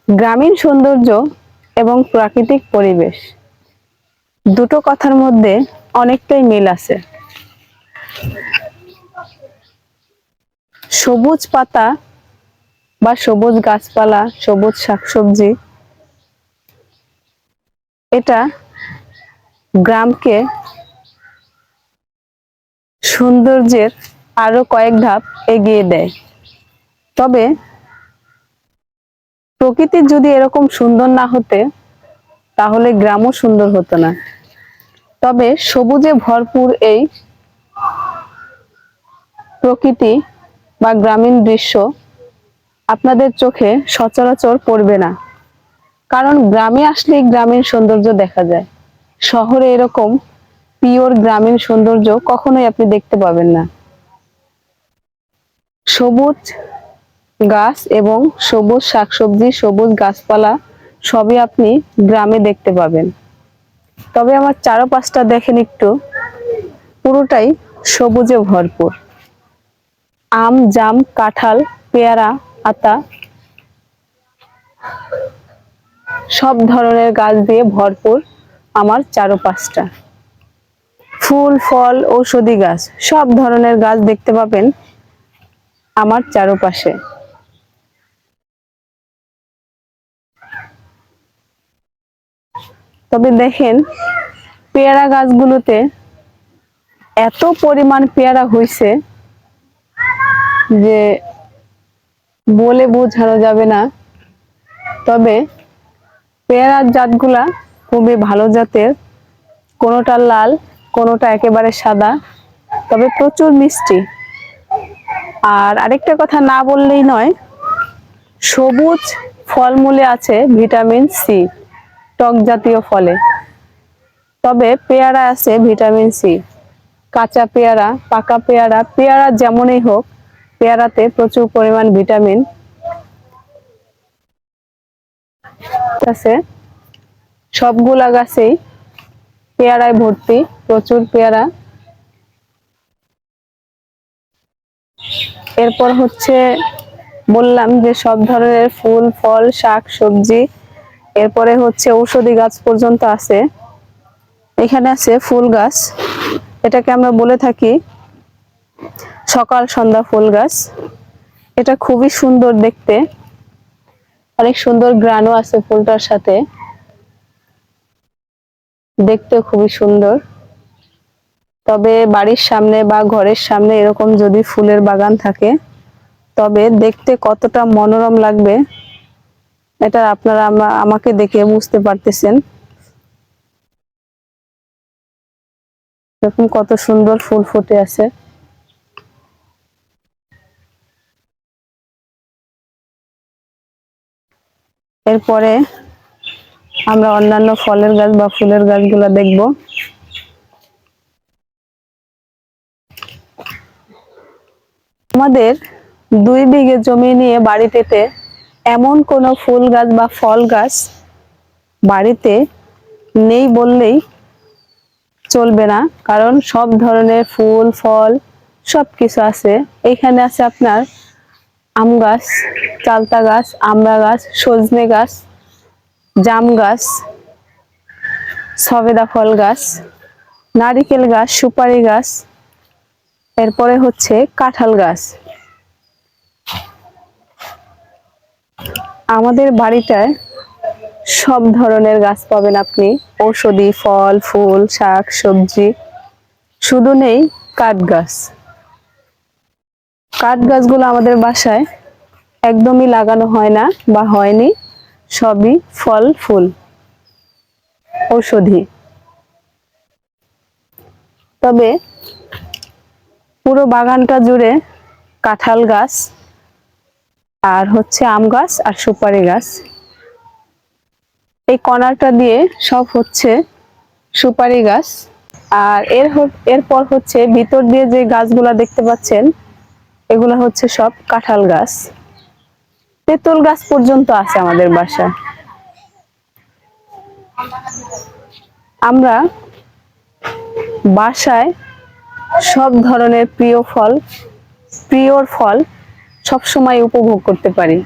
গ্রামীণ সৌন্দর্য এবং প্রাকৃতিক পরিবেশ দুটো কথার মধ্যে অনেকটাই মিল আছে। সবুজ পাতা বা সবুজ গাছপালা, সবুজ শাকসবজি, এটা গ্রামকে সৌন্দর্যের আরো কয়েক ধাপ এগিয়ে দেয়। তবে প্রকৃতি যদি এরকম সুন্দর না হতে, তাহলে গ্রামও সুন্দর হতো না। তবে সবুজে ভরপুর এই প্রকৃতি বা গ্রামীণ দৃশ্য আপনাদের চোখে সচরাচর পড়বে না, কারণ গ্রামে আসলে গ্রামীণ সৌন্দর্য দেখা যায়। শহরে এরকম পিওর গ্রামীণ সৌন্দর্য কখনোই আপনি দেখতে পাবেন না। সবুজ গাছ এবং সবুজ শাকসবজি, সবুজ গাছপালা সবই আপনি গ্রামে দেখতে পাবেন। তবে আমার চারপাশটা দেখেন একটু, পুরোটাই সবুজে ভরপুর। আম, জাম, কাঁঠাল, পেয়ারা, আতা, সব ধরনের গাছ দিয়ে ভরপুর আমার চারপাশটা। ফুল, ফল, ঔষধি গাছ, সব ধরনের গাছ দেখতে পাবেন আমার চারপাশে। তবে দেখেন, পেয়ারা গাছগুলোতে এত পরিমাণ পেয়ারা হয়েছে যে বলে বোঝানো যাবে না। তবে পেয়ারার জাতগুলা খুবই ভালো জাতের, কোনোটা লাল, কোনোটা একেবারে সাদা, তবে প্রচুর মিষ্টি। আর আরেকটা কথা না বললেই নয়, সবুজ ফলমূলে আছে ভিটামিন সি, টক জাতীয় ফলে। তবে পেয়ারা আছে ভিটামিন সি, কাঁচা পেয়ারা, পাকা পেয়ারা, পেয়ারা যেমনই হোক, পেয়ারাতে প্রচুর পরিমাণ ভিটামিন আছে। সবগুলা গাছেই পেয়ারায় ভর্তি, প্রচুর পেয়ারা। এরপর হচ্ছে বললাম যে সব ধরনের ফুল, ফল, শাক, সবজি, এরপরে হচ্ছে ঔষধি গাছ পর্যন্ত আছে। এখানে আছে ফুল গাছ, এটাকে আমরা বলে থাকি সকাল সন্ধ্যা ফুল গাছ। এটা খুবই সুন্দর দেখতে, অনেক সুন্দর গ্রানও আছে ফুলটার সাথে, দেখতে খুবই সুন্দর। তবে বাড়ির সামনে বা ঘরের সামনে এরকম যদি ফুলের বাগান থাকে, তবে দেখতে কতটা মনোরম লাগবে এটা আপনারা আমাকে দেখে বুঝতে পারতেছেন। দেখুন কত সুন্দর ফুল ফুটে আছে। এরপরে আমরা অন্যান্য ফলের গাছ বা ফুলের গাছগুলো দেখব। আমাদের 2 বিঘে জমি নিয়ে বাড়িতে এমন কোনো ফুল গাছ বা ফল গাছ বাড়িতে নেই বললেই চলবে না, কারণ সব ধরনের ফুল, ফল সবকিছু আছে। এখানে আছে আপনার আম গাছ, চালতা গাছ, আমড়া গাছ, সজনে গাছ, জাম গাছ, সবেদা ফল গাছ, নারিকেল গাছ, সুপারি গাছ, এরপরে হচ্ছে কাঁঠাল গাছ। আমাদের বাড়িটায় সব ধরনের গাছ পাবেন আপনি, ঔষধি ফল, ফুল, শাক, সবজি। শুধু নেই কাঠ গাছ। কাঠ গাছগুলো আমাদের বাসায় একদমই লাগানো হয় না বা হয়নি, সবই ফল, ফুল, ঔষধি। তবে পুরো বাগানটা জুড়ে কাঁঠাল গাছ আর হচ্ছে আম গাছ আর সুপারি গাছ। এই কর্নারটা দিয়ে সব হচ্ছে সুপারি গাছ। আর এরপর হচ্ছে ভিতর দিয়ে যে গাছগুলা দেখতে পাচ্ছেন, এগুলা হচ্ছে সব কাঁঠাল গাছ। তেঁতুল গাছ পর্যন্ত আছে আমাদের বাসায়। আমরা বাসায় সব ধরনের প্রিয় ফল, প্রিয় ফল সবসময় উপভোগ করতে পারি।